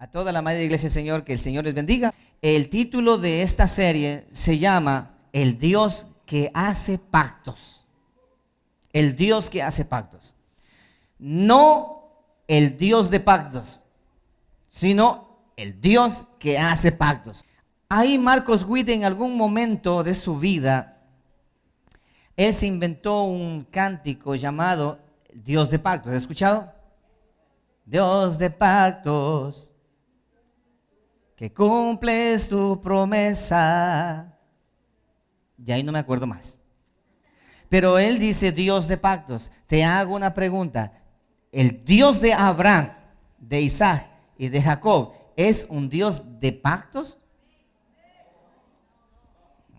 A toda la madre de Iglesia, Señor, que el Señor les bendiga. El título de esta serie se llama El Dios que hace pactos. El Dios que hace pactos. No el Dios de pactos, sino el Dios que hace pactos. Ahí Marcos Witt, en algún momento de su vida, él se inventó un cántico llamado Dios de pactos. ¿Has escuchado? Dios de pactos, que cumples tu promesa. Y ahí no me acuerdo más. Pero él dice Dios de pactos. Te hago una pregunta. ¿El Dios de Abraham, de Isaac y de Jacob es un Dios de pactos?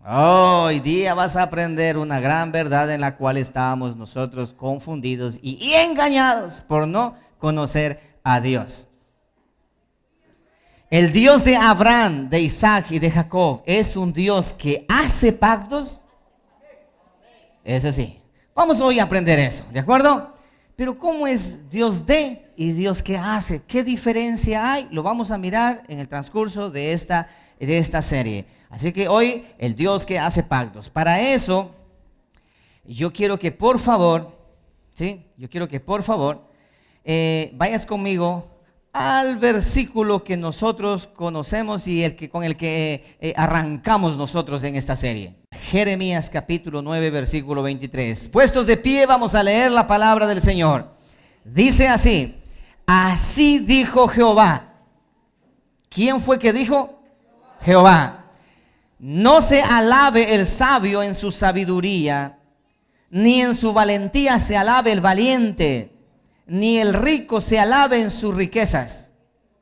Hoy día vas a aprender una gran verdad en la cual estábamos nosotros confundidos y engañados por no conocer a Dios. El Dios de Abraham, de Isaac y de Jacob es un Dios que hace pactos. Ese sí. Vamos hoy a aprender eso, ¿de acuerdo? Pero ¿cómo es Dios de y Dios que hace? ¿Qué diferencia hay? Lo vamos a mirar en el transcurso de esta serie. Así que hoy, el Dios que hace pactos. Para eso, yo quiero que por favor, ¿sí? Vayas conmigo al versículo que nosotros conocemos y con el que arrancamos nosotros en esta serie. Jeremías capítulo 9, versículo 23. Puestos de pie, vamos a leer la palabra del Señor. Dice así: así dijo Jehová. ¿Quién fue que dijo? Jehová. No se alabe el sabio en su sabiduría, ni en su valentía se alabe el valiente, ni el rico se alabe en sus riquezas,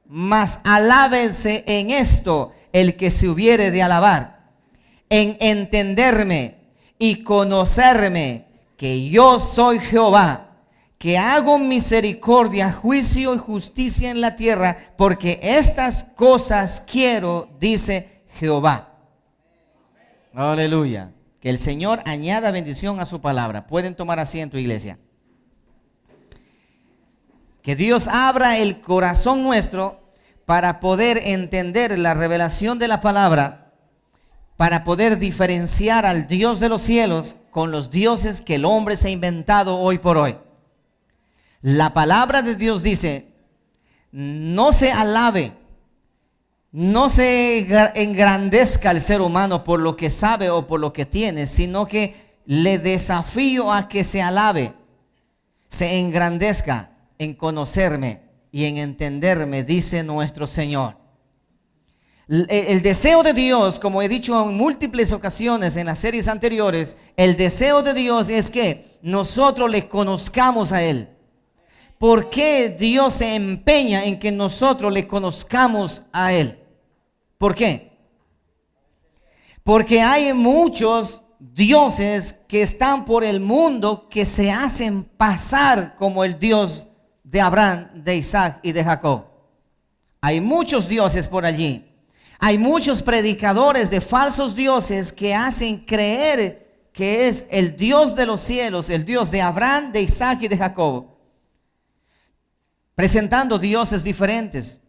mas alábense en esto el que se hubiere de alabar, en entenderme y conocerme, que yo soy Jehová, que hago misericordia, juicio y justicia en la tierra, porque estas cosas quiero, dice Jehová. Aleluya. Que el Señor añada bendición a su palabra. Pueden tomar asiento, iglesia. Que Dios abra el corazón nuestro para poder entender la revelación de la palabra, para poder diferenciar al Dios de los cielos con los dioses que el hombre se ha inventado hoy por hoy. La palabra de Dios dice: no se alabe, no se engrandezca el ser humano por lo que sabe o por lo que tiene, sino que le desafío a que se alabe, se engrandezca en conocerme y en entenderme, dice nuestro Señor. El deseo de Dios, como he dicho en múltiples ocasiones en las series anteriores, el deseo de Dios es que nosotros le conozcamos a Él. ¿Por qué Dios se empeña en que nosotros le conozcamos a Él? ¿Por qué? Porque hay muchos dioses que están por el mundo que se hacen pasar como el Dios de Abraham, de Isaac y de Jacob. Hay muchos dioses por allí. Hay muchos predicadores de falsos dioses que hacen creer que es el Dios de los cielos, el Dios de Abraham, de Isaac y de Jacob, presentando dioses diferentes.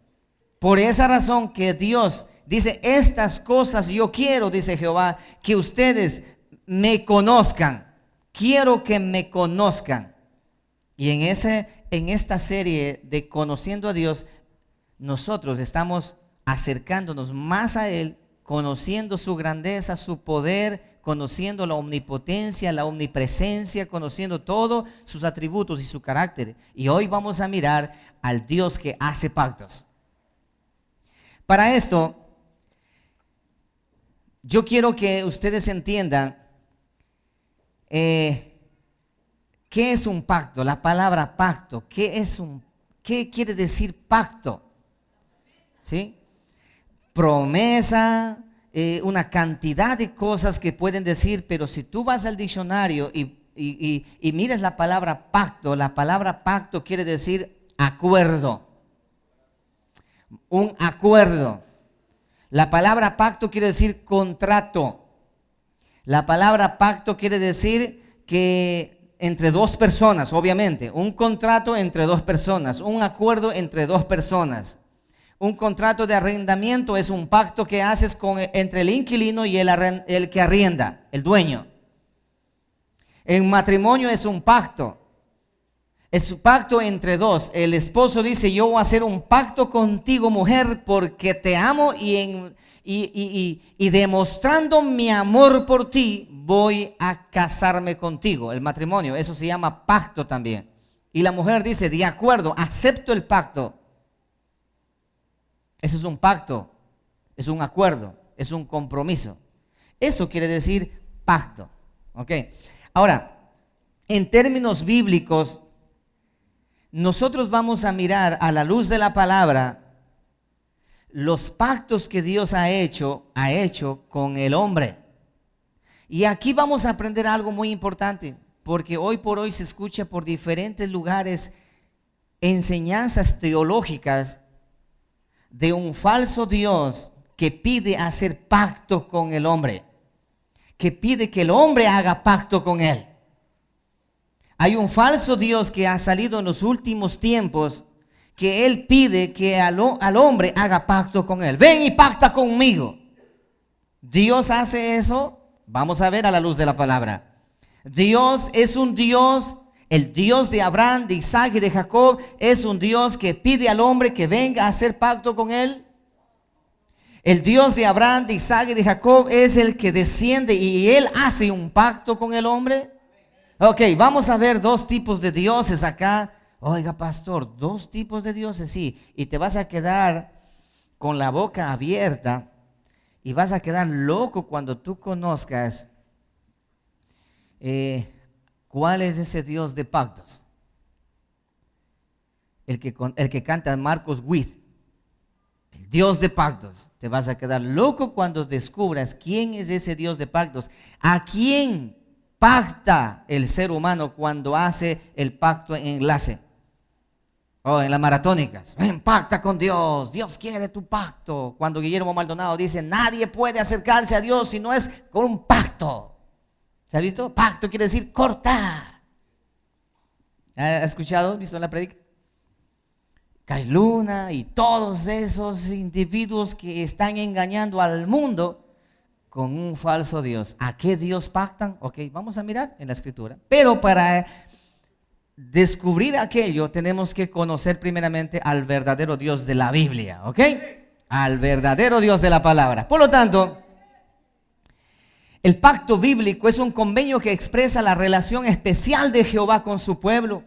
Por esa razón que Dios dice: estas cosas yo quiero, dice Jehová, que ustedes me conozcan. Quiero que me conozcan. Y en esta serie de Conociendo a Dios, nosotros estamos acercándonos más a Él, conociendo su grandeza, su poder, conociendo la omnipotencia, la omnipresencia, conociendo todos sus atributos y su carácter. Y hoy vamos a mirar al Dios que hace pactos. Para esto, yo quiero que ustedes entiendan qué es un pacto, la palabra pacto. ¿Qué quiere decir pacto? ¿Sí? Promesa, una cantidad de cosas que pueden decir, pero si tú vas al diccionario y miras la palabra pacto quiere decir acuerdo. Un acuerdo. La palabra pacto quiere decir contrato. La palabra pacto quiere decir que entre dos personas, obviamente, un contrato entre dos personas, un acuerdo entre dos personas, Un contrato de arrendamiento es un pacto que haces entre el inquilino y el que arrienda, el dueño. El matrimonio es un pacto. Es un pacto entre dos. El esposo dice, yo voy a hacer un pacto contigo, mujer, porque te amo y demostrando mi amor por ti, voy a casarme contigo. El matrimonio, eso se llama pacto también. Y la mujer dice, de acuerdo, acepto el pacto. Eso es un pacto, es un acuerdo, es un compromiso. Eso quiere decir pacto. ¿Ok? Ahora, en términos bíblicos, nosotros vamos a mirar a la luz de la palabra los pactos que Dios ha hecho con el hombre. Y aquí vamos a aprender algo muy importante, porque hoy por hoy se escucha por diferentes lugares enseñanzas teológicas de un falso Dios que pide hacer pacto con el hombre, que pide que el hombre haga pacto con él. Hay un falso Dios que ha salido en los últimos tiempos, que él pide que al hombre haga pacto con él. Ven y pacta conmigo. ¿Dios hace eso? Vamos a ver a la luz de la palabra. Dios es un Dios, el Dios de Abraham, de Isaac y de Jacob, es un Dios que pide al hombre que venga a hacer pacto con él. El Dios de Abraham, de Isaac y de Jacob es el que desciende y él hace un pacto con el hombre. Ok, vamos a ver dos tipos de dioses acá. Oiga, pastor, dos tipos de dioses, sí. Y te vas a quedar con la boca abierta y vas a quedar loco cuando tú conozcas cuál es ese Dios de pactos. El que canta Marcos Witt, el Dios de pactos. Te vas a quedar loco cuando descubras quién es ese Dios de pactos. ¿A quién pacta el ser humano cuando hace el pacto en enlace? O en las maratónicas. Ven, pacta con Dios. Dios quiere tu pacto. Cuando Guillermo Maldonado dice, nadie puede acercarse a Dios si no es con un pacto. ¿Se ha visto? Pacto quiere decir cortar. ¿Ha escuchado? ¿Visto en la predica? Kai Luna y todos esos individuos que están engañando al mundo con un falso Dios. ¿A qué Dios pactan? Ok, vamos a mirar en la escritura. Pero para descubrir aquello tenemos que conocer primeramente al verdadero Dios de la Biblia. ¿Ok? Al verdadero Dios de la palabra. Por lo tanto, el pacto bíblico es un convenio que expresa la relación especial de Jehová con su pueblo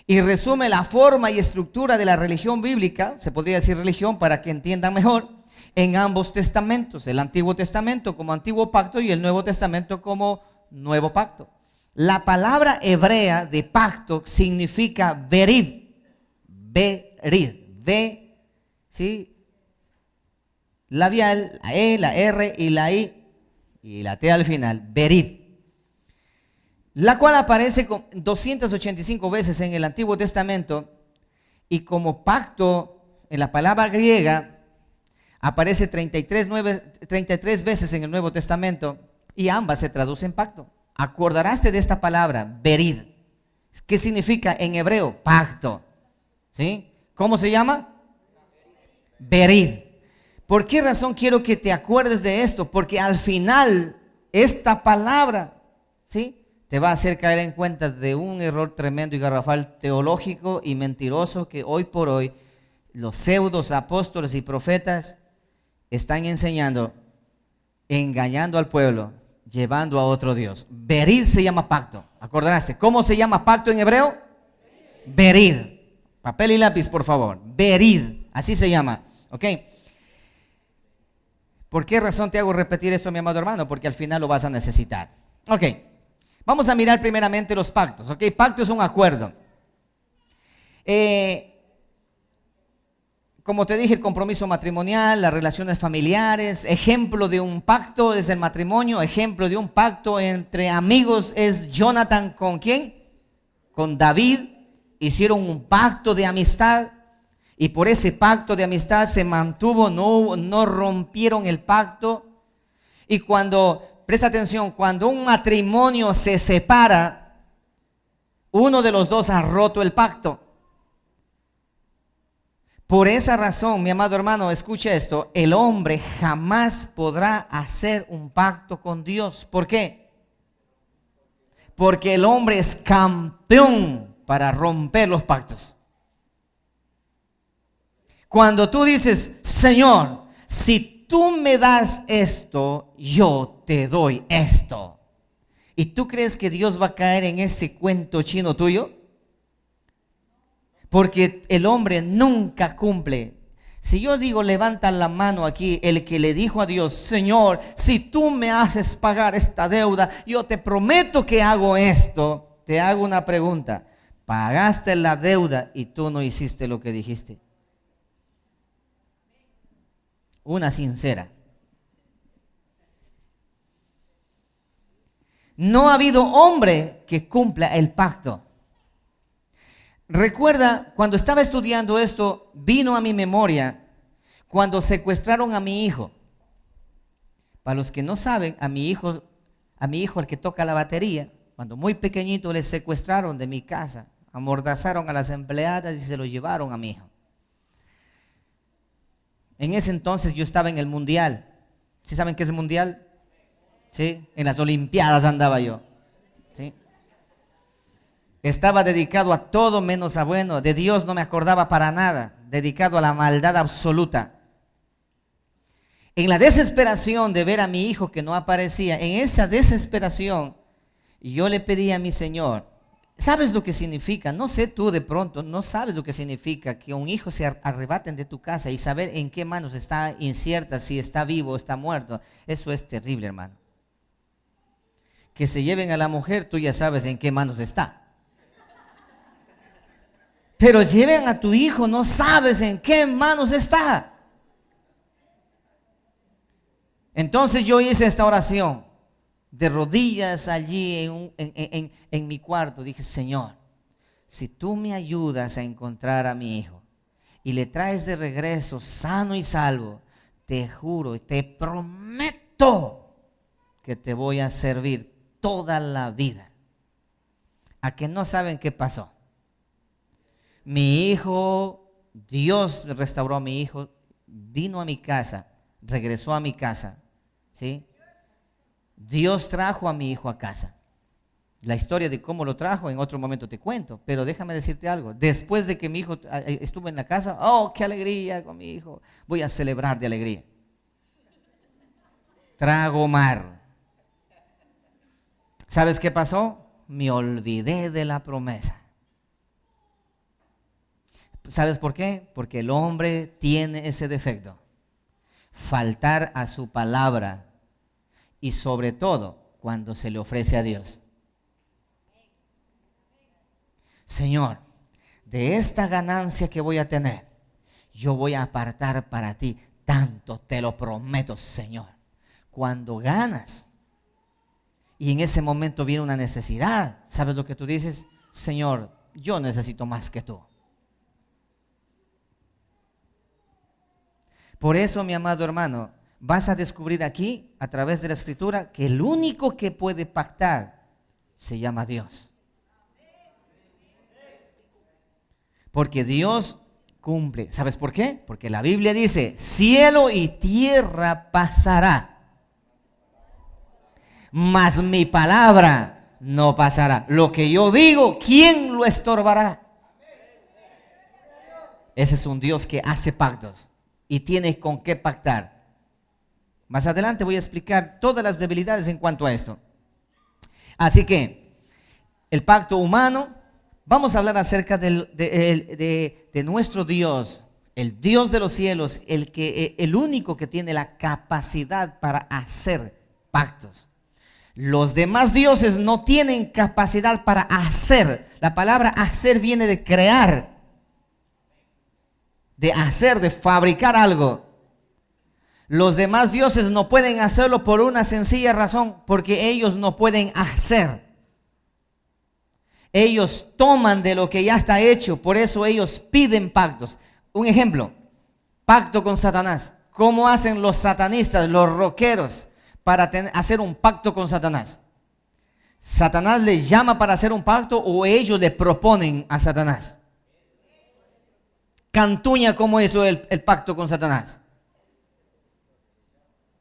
y resume la forma y estructura de la religión bíblica, se podría decir religión para que entiendan mejor, en ambos testamentos, el Antiguo Testamento como Antiguo Pacto y el Nuevo Testamento como Nuevo Pacto. La palabra hebrea de pacto significa berid, ¿sí? Labial, la E, la R y la I y la T al final, berid, la cual aparece 285 veces en el Antiguo Testamento y como pacto en la palabra griega aparece 33 veces en el Nuevo Testamento y ambas se traducen pacto. Acordarás de esta palabra, berid. ¿Qué significa en hebreo? Pacto. ¿Sí? ¿Cómo se llama? Berid. ¿Por qué razón quiero que te acuerdes de esto? Porque al final esta palabra, ¿sí?, te va a hacer caer en cuenta de un error tremendo y garrafal teológico y mentiroso que hoy por hoy los pseudos apóstoles y profetas están enseñando, engañando al pueblo, llevando a otro Dios. Berid se llama pacto. ¿Acordaste? ¿Cómo se llama pacto en hebreo? Berid. Papel y lápiz, por favor. Berid. Así se llama. ¿Ok? ¿Por qué razón te hago repetir esto, mi amado hermano? Porque al final lo vas a necesitar. Ok. Vamos a mirar primeramente los pactos. ¿Ok? Pacto es un acuerdo. Como te dije, el compromiso matrimonial, las relaciones familiares, ejemplo de un pacto es el matrimonio, ejemplo de un pacto entre amigos es Jonathan ¿con quién? Con David, hicieron un pacto de amistad y por ese pacto de amistad se mantuvo, no rompieron el pacto. Y cuando, presta atención, cuando un matrimonio se separa, uno de los dos ha roto el pacto. Por esa razón, mi amado hermano, escucha esto, el hombre jamás podrá hacer un pacto con Dios. ¿Por qué? Porque el hombre es campeón para romper los pactos. Cuando tú dices, Señor, si tú me das esto, yo te doy esto. ¿Y tú crees que Dios va a caer en ese cuento chino tuyo? Porque el hombre nunca cumple. Si yo digo, levanta la mano aquí, el que le dijo a Dios, Señor, si tú me haces pagar esta deuda, yo te prometo que hago esto. Te hago una pregunta. Pagaste la deuda y tú no hiciste lo que dijiste. Una sincera. No ha habido hombre que cumpla el pacto. Recuerda, cuando estaba estudiando esto, vino a mi memoria cuando secuestraron a mi hijo. Para los que no saben, a mi hijo el que toca la batería, cuando muy pequeñito le secuestraron de mi casa, amordazaron a las empleadas y se lo llevaron a mi hijo. En ese entonces yo estaba en el mundial. ¿Sí saben qué es el mundial? ¿Sí? En las olimpiadas andaba yo. ¿Sí? Estaba dedicado a todo menos a bueno. De Dios no me acordaba para nada. Dedicado a la maldad absoluta. En la desesperación de ver a mi hijo que no aparecía, en esa desesperación, yo le pedí a mi Señor, ¿sabes lo que significa? No sé, tú de pronto no sabes lo que significa que un hijo se arrebaten de tu casa y saber en qué manos está incierta, si está vivo o está muerto. Eso es terrible, hermano. Que se lleven a la mujer, tú ya sabes en qué manos está. Pero lleven a tu hijo, no sabes en qué manos está. Entonces yo hice esta oración de rodillas allí en mi cuarto. Dije, Señor, si tú me ayudas a encontrar a mi hijo y le traes de regreso sano y salvo, te juro y te prometo que te voy a servir toda la vida. ¿A que no saben qué pasó? Mi hijo, Dios restauró a mi hijo, vino a mi casa, regresó a mi casa, ¿sí? Dios trajo a mi hijo a casa. La historia de cómo lo trajo en otro momento te cuento, pero déjame decirte algo. Después de que mi hijo estuvo en la casa, ¡oh, qué alegría con mi hijo! Voy a celebrar de alegría. Trago mar. ¿Sabes qué pasó? Me olvidé de la promesa. ¿Sabes por qué? Porque el hombre tiene ese defecto. Faltar a su palabra y sobre todo cuando se le ofrece a Dios. Señor, de esta ganancia que voy a tener, yo voy a apartar para ti tanto, te lo prometo, Señor. Cuando ganas y en ese momento viene una necesidad, ¿sabes lo que tú dices? Señor, yo necesito más que tú. Por eso, mi amado hermano, vas a descubrir aquí, a través de la Escritura, que el único que puede pactar se llama Dios. Porque Dios cumple. ¿Sabes por qué? Porque la Biblia dice, cielo y tierra pasará, mas mi palabra no pasará. Lo que yo digo, ¿quién lo estorbará? Ese es un Dios que hace pactos y tiene con qué pactar. Más adelante voy a explicar todas las debilidades en cuanto a esto. Así que, el pacto humano, vamos a hablar acerca de nuestro Dios, el Dios de los cielos, el único que tiene la capacidad para hacer pactos. Los demás dioses no tienen capacidad para hacer. La palabra hacer viene de crear, de hacer, de fabricar algo. Los demás dioses no pueden hacerlo por una sencilla razón, porque ellos no pueden hacer. Ellos toman de lo que ya está hecho, por eso ellos piden pactos. Un ejemplo, pacto con Satanás. ¿Cómo hacen los satanistas, los rockeros, para hacer un pacto con Satanás? ¿Satanás les llama para hacer un pacto o ellos le proponen a Satanás? Cantuña, ¿cómo hizo el pacto con Satanás?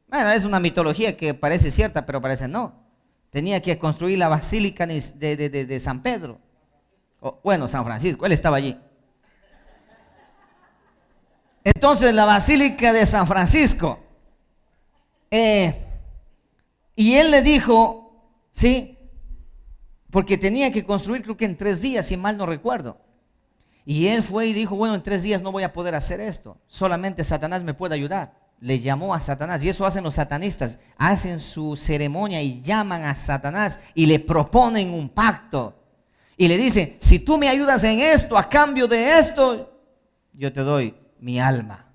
Bueno, es una mitología que parece cierta, pero parece no. Tenía que construir la basílica de San Pedro. Bueno, San Francisco, él estaba allí. Entonces la basílica de San Francisco. Y él le dijo, ¿sí? Porque tenía que construir, creo que en 3 días, si mal no recuerdo. Y él fue y dijo, bueno, en 3 días no voy a poder hacer esto. Solamente Satanás me puede ayudar. Le llamó a Satanás, y eso hacen los satanistas. Hacen su ceremonia y llaman a Satanás y le proponen un pacto. Y le dicen, si tú me ayudas en esto, a cambio de esto, yo te doy mi alma.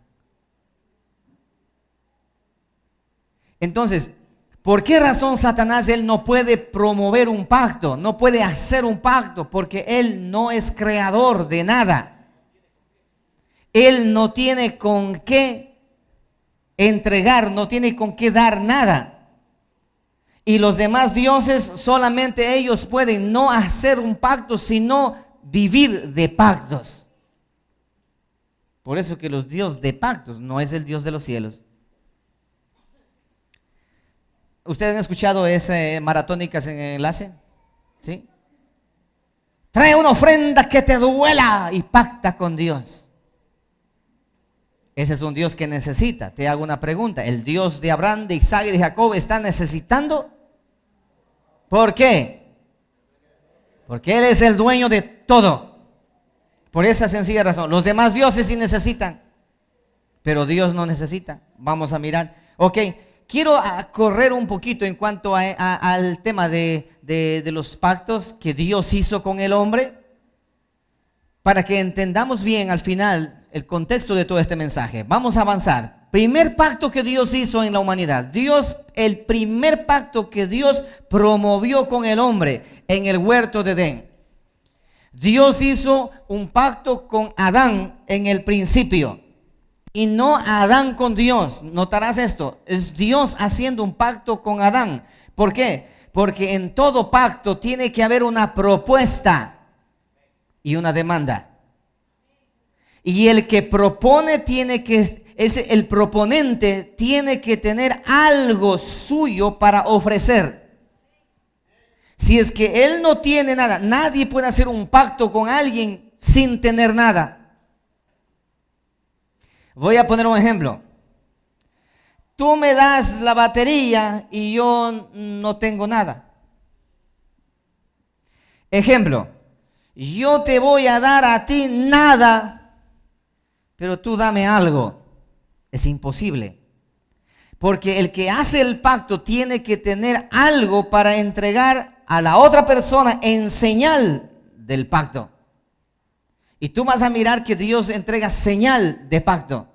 Entonces, ¿por qué razón Satanás, él no puede promover un pacto? No puede hacer un pacto porque él no es creador de nada. Él no tiene con qué entregar, no tiene con qué dar nada. Y los demás dioses, solamente ellos pueden no hacer un pacto, sino vivir de pactos. Por eso que los dioses de pactos no es el Dios de los cielos. ¿Ustedes han escuchado ese maratónicas en enlace? ¿Sí? Trae una ofrenda que te duela y pacta con Dios. Ese es un Dios que necesita. Te hago una pregunta. ¿El Dios de Abraham, de Isaac y de Jacob está necesitando? ¿Por qué? Porque Él es el dueño de todo. Por esa sencilla razón. Los demás dioses sí necesitan, pero Dios no necesita. Vamos a mirar. Ok, quiero correr un poquito en cuanto al tema de los pactos que Dios hizo con el hombre, para que entendamos bien al final el contexto de todo este mensaje. Vamos a avanzar. Primer pacto que Dios hizo en la humanidad. El primer pacto que Dios promovió con el hombre en el huerto de Edén. Dios hizo un pacto con Adán en el principio. Y no Adán con Dios. Notarás esto. Es Dios haciendo un pacto con Adán. ¿Por qué? Porque en todo pacto tiene que haber una propuesta y una demanda. Y el que propone el proponente tiene que tener algo suyo para ofrecer. Si es que él no tiene nada, nadie puede hacer un pacto con alguien sin tener nada. Voy a poner un ejemplo. Tú me das la batería y yo no tengo nada. Ejemplo, yo te voy a dar a ti nada, pero tú dame algo. Es imposible. Porque el que hace el pacto tiene que tener algo para entregar a la otra persona en señal del pacto. Y tú vas a mirar que Dios entrega señal de pacto.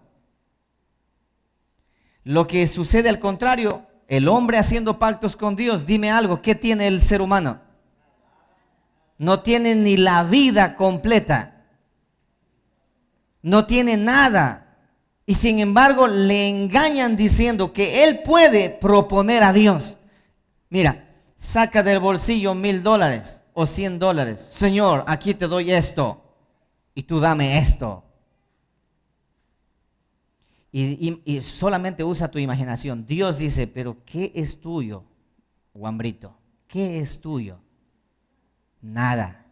Lo que sucede al contrario, el hombre haciendo pactos con Dios, dime algo, ¿qué tiene el ser humano? No tiene ni la vida completa. No tiene nada. Y sin embargo le engañan diciendo que él puede proponer a Dios. Mira, saca del bolsillo $1,000 o $100. Señor, aquí te doy esto y tú dame esto. Y solamente usa tu imaginación. Dios dice, pero ¿qué es tuyo, Guambrito? ¿Qué es tuyo? Nada.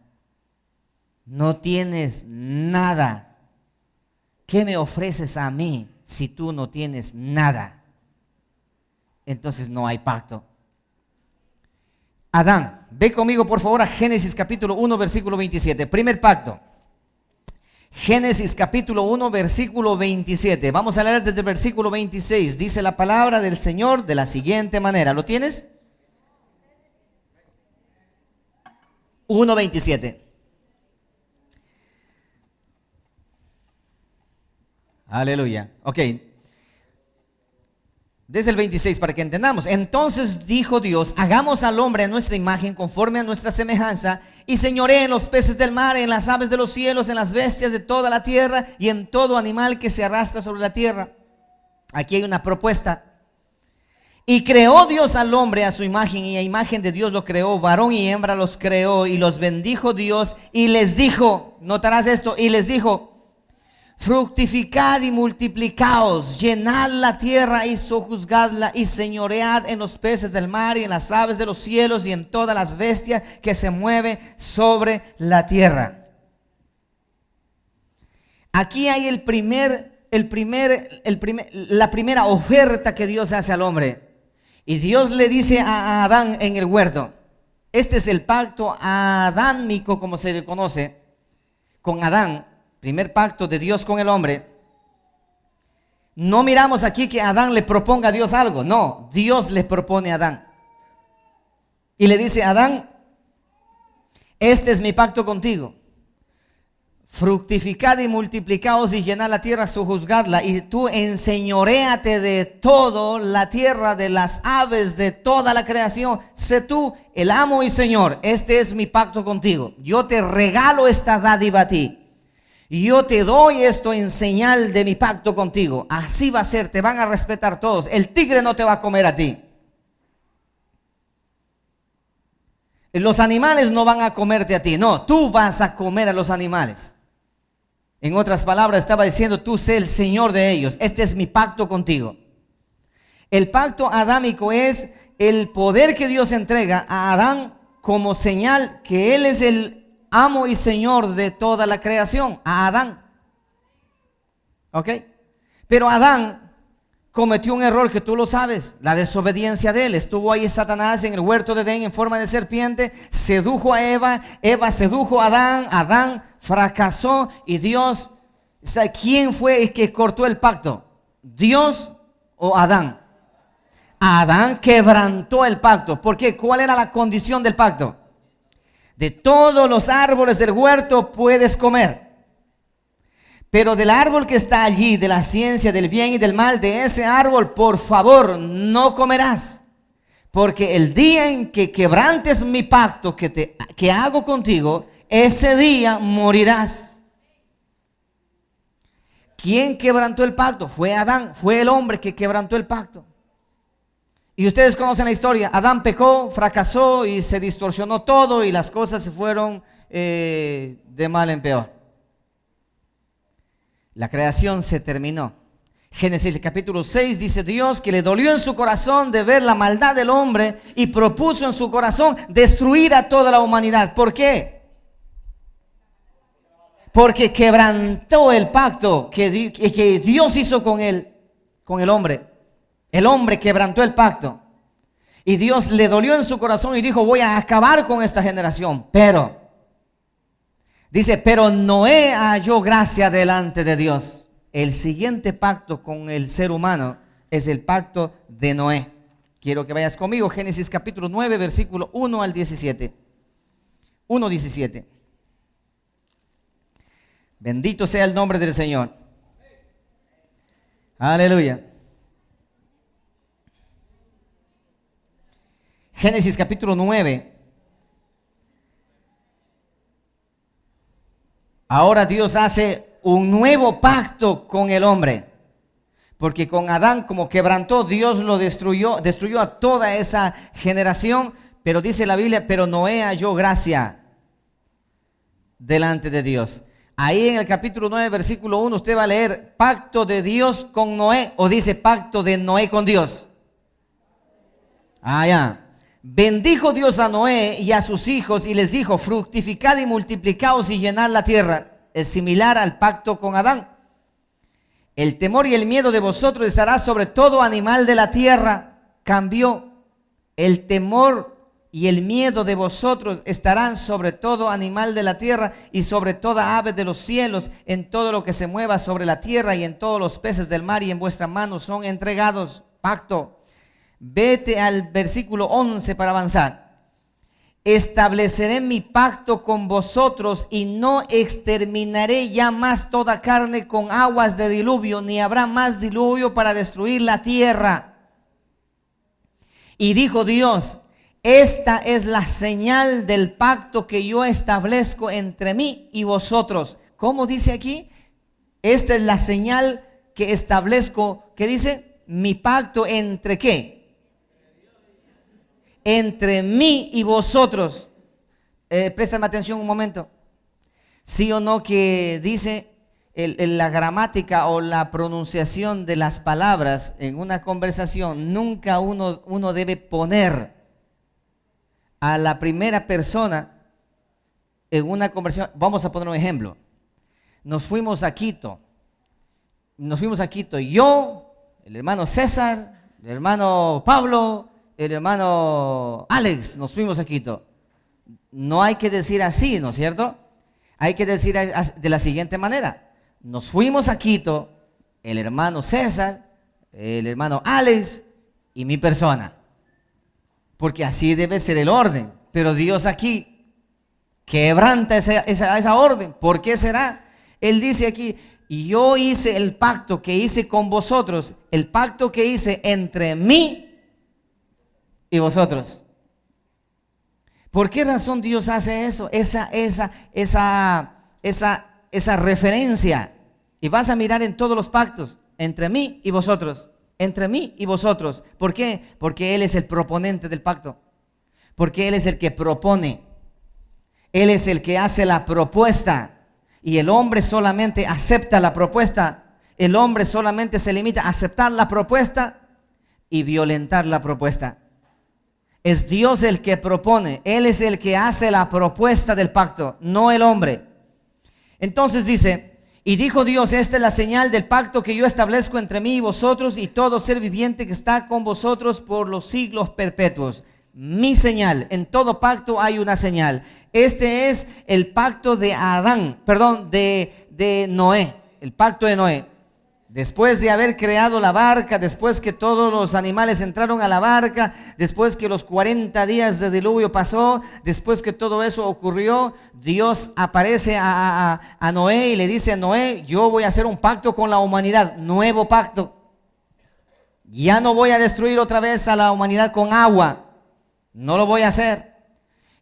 No tienes nada. ¿Qué me ofreces a mí si tú no tienes nada? Entonces no hay pacto. Adán, ve conmigo por favor a Génesis capítulo 1 versículo 27. Primer pacto. Génesis capítulo 1 versículo 27. Vamos a leer desde el versículo 26. Dice la palabra del Señor de la siguiente manera. ¿Lo tienes? 1:27. Aleluya. Ok. Desde el 26 para que entendamos. Entonces dijo Dios, hagamos al hombre a nuestra imagen, conforme a nuestra semejanza, y señoree en los peces del mar, en las aves de los cielos, en las bestias de toda la tierra, y en todo animal que se arrastra sobre la tierra. Aquí hay una propuesta. Y creó Dios al hombre a su imagen, y a imagen de Dios lo creó, varón y hembra los creó, y los bendijo Dios, y les dijo, notarás esto, y les dijo, fructificad y multiplicaos, llenad la tierra y sojuzgadla y señoread en los peces del mar y en las aves de los cielos y en todas las bestias que se mueven sobre la tierra. Aquí hay la primera oferta que Dios hace al hombre. Y Dios le dice a Adán en el huerto, este es el pacto adámico, como se le conoce, con Adán, primer pacto de Dios con el hombre. No miramos aquí que Adán le proponga a Dios algo, no, Dios le propone a Adán. Y le dice, Adán, este es mi pacto contigo. Fructificad y multiplicaos y llenad la tierra, sojuzgadla, y tú enseñoréate de toda la tierra, de las aves, de toda la creación. Sé tú el amo y Señor. Este es mi pacto contigo. Yo te regalo esta dádiva a ti. Yo te doy esto en señal de mi pacto contigo. Así va a ser, te van a respetar todos. El tigre no te va a comer a ti. Los animales no van a comerte a ti. No, tú vas a comer a los animales. En otras palabras, estaba diciendo, tú sé el Señor de ellos. Este es mi pacto contigo. El pacto adámico es el poder que Dios entrega a Adán como señal que Él es el amo y Señor de toda la creación. A Adán. ¿Ok? Pero Adán cometió un error que tú lo sabes, la desobediencia de él. Estuvo ahí Satanás en el huerto de Edén en forma de serpiente, sedujo a Eva, Eva sedujo a Adán, Adán fracasó y Dios, ¿quién fue el que cortó el pacto? ¿Dios o Adán? Adán quebrantó el pacto. ¿Por qué? ¿Cuál era la condición del pacto? De todos los árboles del huerto puedes comer, pero del árbol que está allí, de la ciencia del bien y del mal, de ese árbol, por favor, no comerás. Porque el día en que quebrantes mi pacto que hago contigo, ese día morirás. ¿Quién quebrantó el pacto? Fue Adán, fue el hombre que quebrantó el pacto. Y ustedes conocen la historia. Adán pecó, fracasó y se distorsionó todo y las cosas se fueron de mal en peor. La creación se terminó. Génesis capítulo 6 dice Dios que le dolió en su corazón de ver la maldad del hombre y propuso en su corazón destruir a toda la humanidad. ¿Por qué? Porque quebrantó el pacto que Dios hizo con el hombre. El hombre quebrantó el pacto. Y Dios le dolió en su corazón y dijo, voy a acabar con esta generación. Pero dice, pero Noé halló gracia delante de Dios. El siguiente pacto con el ser humano es el pacto de Noé. Quiero que vayas conmigo, Génesis capítulo 9, versículo 1 al 17. 1:17. Bendito sea el nombre del Señor. Aleluya. Génesis capítulo 9. Ahora Dios hace un nuevo pacto con el hombre, porque con Adán como quebrantó, Dios lo destruyó a toda esa generación, pero dice la Biblia, pero Noé halló gracia delante de Dios. Ahí en el capítulo 9, versículo 1, usted va a leer pacto de Dios con Noé, o dice pacto de Noé con Dios. Ya. Bendijo Dios a Noé y a sus hijos y les dijo, fructificad y multiplicaos y llenad la tierra. Es similar al pacto con Adán. El temor y el miedo de vosotros estará sobre todo animal de la tierra. Cambió. El temor y el miedo de vosotros estarán sobre todo animal de la tierra y sobre toda ave de los cielos, en todo lo que se mueva sobre la tierra y en todos los peces del mar y en vuestra mano son entregados. Pacto. Vete al versículo 11 para avanzar. Estableceré mi pacto con vosotros y no exterminaré ya más toda carne con aguas de diluvio, ni habrá más diluvio para destruir la tierra. Y dijo Dios, esta es la señal del pacto que yo establezco entre mí y vosotros. ¿Cómo dice aquí? Esta es la señal que establezco, ¿qué dice? Mi pacto entre ¿qué? Entre mí y vosotros. Préstame atención un momento. Sí o no que dice, la gramática o la pronunciación de las palabras en una conversación, nunca uno debe poner a la primera persona en una conversación. Vamos a poner un ejemplo. Nos fuimos a Quito. Yo, el hermano César, el hermano Pablo, el hermano Alex, nos fuimos a Quito. No hay que decir así, ¿no es cierto? Hay que decir de la siguiente manera. Nos fuimos a Quito, el hermano César, el hermano Alex y mi persona. Porque así debe ser el orden. Pero Dios aquí quebranta esa orden. ¿Por qué será? Él dice aquí, y yo hice el pacto que hice con vosotros, el pacto que hice entre mí y vosotros. ¿Por qué razón Dios hace eso? Esa referencia. Y vas a mirar en todos los pactos, entre mí y vosotros. Entre mí y vosotros. ¿Por qué? Porque Él es el proponente del pacto. Porque Él es el que propone. Él es el que hace la propuesta. Y el hombre solamente acepta la propuesta. El hombre solamente se limita a aceptar la propuesta y violentar la propuesta. Es Dios el que propone. Él es el que hace la propuesta del pacto, no el hombre. Entonces dice, y dijo Dios, esta es la señal del pacto que yo establezco entre mí y vosotros y todo ser viviente que está con vosotros por los siglos perpetuos. Mi señal. En todo pacto hay una señal. Este es el pacto de de Noé. El pacto de Noé. Después de haber creado la barca, después que todos los animales entraron a la barca, después que los 40 días de diluvio pasó, después que todo eso ocurrió, Dios aparece a Noé y le dice a Noé, yo voy a hacer un pacto con la humanidad, nuevo pacto. Ya no voy a destruir otra vez a la humanidad con agua, no lo voy a hacer.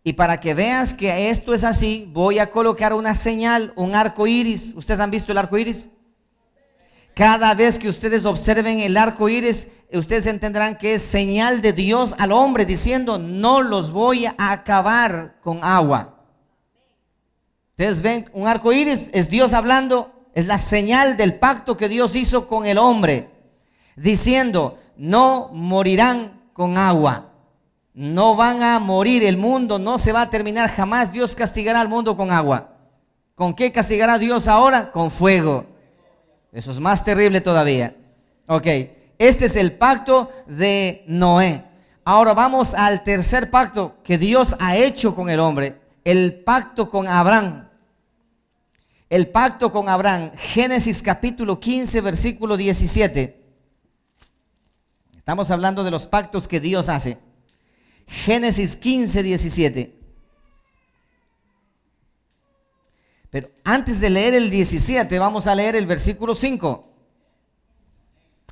Y para que veas que esto es así, voy a colocar una señal, un arco iris. ¿Ustedes han visto el arco iris? Cada vez que ustedes observen el arco iris, ustedes entenderán que es señal de Dios al hombre diciendo, no los voy a acabar con agua. Ustedes ven un arco iris, es Dios hablando, es la señal del pacto que Dios hizo con el hombre, diciendo, no morirán con agua. No van a morir, el mundo no se va a terminar jamás. Dios castigará al mundo con agua. ¿Con qué castigará Dios ahora? Con fuego. Eso es más terrible todavía. Ok, este es el pacto de Noé. Ahora vamos al tercer pacto que Dios ha hecho con el hombre. El pacto con Abraham. El pacto con Abraham. Génesis capítulo 15, versículo 17. Estamos hablando de los pactos que Dios hace. Génesis 15, 17. Pero antes de leer el 17, vamos a leer el versículo 5.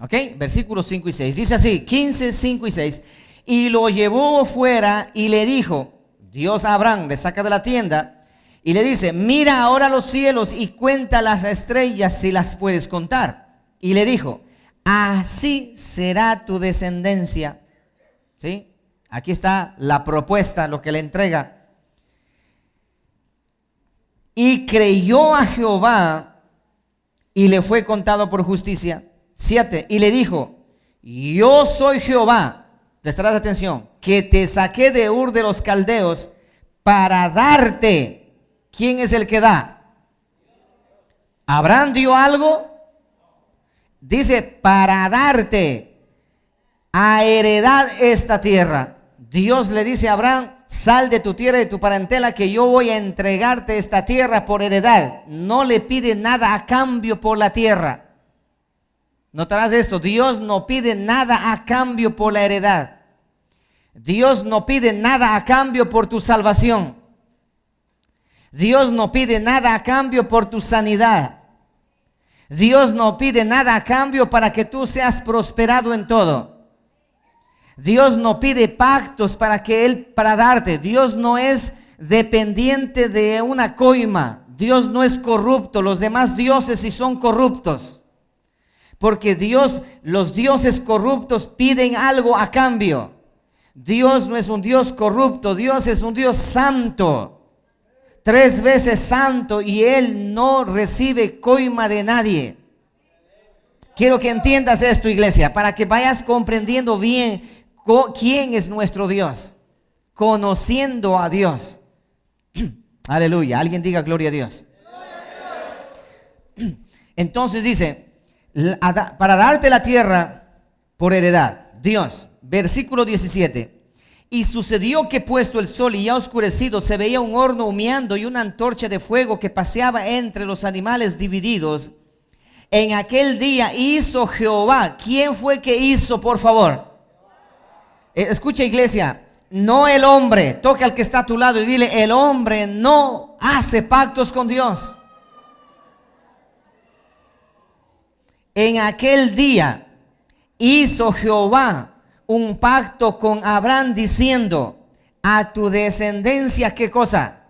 ¿Ok? Versículos 5 y 6. Dice así, 15, 5 y 6. Y lo llevó fuera y le dijo, Dios a Abraham, le saca de la tienda y le dice, mira ahora los cielos y cuenta las estrellas si las puedes contar. Y le dijo, así será tu descendencia. ¿Sí? Aquí está la propuesta, lo que le entrega. Y creyó a Jehová y le fue contado por justicia. 7. Y le dijo, yo soy Jehová, prestarás atención, que te saqué de Ur de los Caldeos para darte. ¿Quién es el que da? ¿Abraham dio algo? Dice, para darte a heredad esta tierra. Dios le dice a Abraham, sal de tu tierra y de tu parentela que yo voy a entregarte esta tierra por heredad. No le pide nada a cambio por la tierra. Notarás esto, Dios no pide nada a cambio por la heredad. Dios no pide nada a cambio por tu salvación. Dios no pide nada a cambio por tu sanidad. Dios no pide nada a cambio para que tú seas prosperado en todo. Dios no pide pactos para darte. Dios no es dependiente de una coima. Dios no es corrupto. Los demás dioses sí son corruptos. Porque los dioses corruptos piden algo a cambio. Dios no es un Dios corrupto. Dios es un Dios santo. 3 veces santo y Él no recibe coima de nadie. Quiero que entiendas esto, iglesia, para que vayas comprendiendo bien quién es nuestro Dios, conociendo a Dios. Aleluya, alguien diga gloria a Dios. Entonces dice, para darte la tierra por heredad, Dios, versículo 17. Y sucedió que puesto el sol y ya oscurecido, se veía un horno humeando y una antorcha de fuego que paseaba entre los animales divididos. En aquel día hizo Jehová. ¿Quién fue que hizo, por favor? Escucha, iglesia, no el hombre. Toca al que está a tu lado y dile, el hombre no hace pactos con Dios. En aquel día hizo Jehová un pacto con Abraham diciendo, a tu descendencia, ¿qué cosa?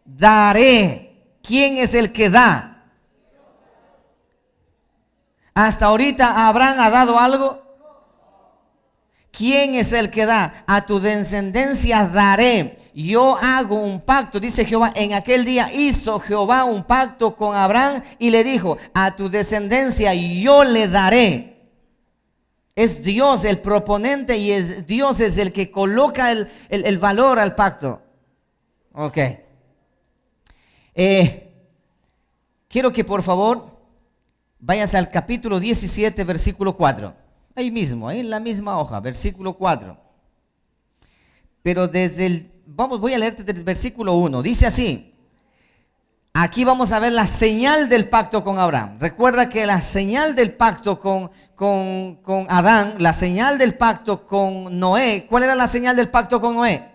Daré. ¿Quién es el que da? Hasta ahorita Abraham ha dado algo. ¿Quién es el que da? A tu descendencia daré. Yo hago un pacto, dice Jehová. En aquel día hizo Jehová un pacto con Abraham y le dijo, a tu descendencia yo le daré. Es Dios el proponente y Dios es el que coloca el valor al pacto. Ok. Quiero que por favor vayas al capítulo 17, versículo 4. Ahí mismo, ahí en la misma hoja, versículo 4. Pero voy a leerte del versículo 1. Dice así. Aquí vamos a ver la señal del pacto con Abraham. Recuerda que la señal del pacto con Adán, la señal del pacto con Noé. ¿Cuál era la señal del pacto con Noé?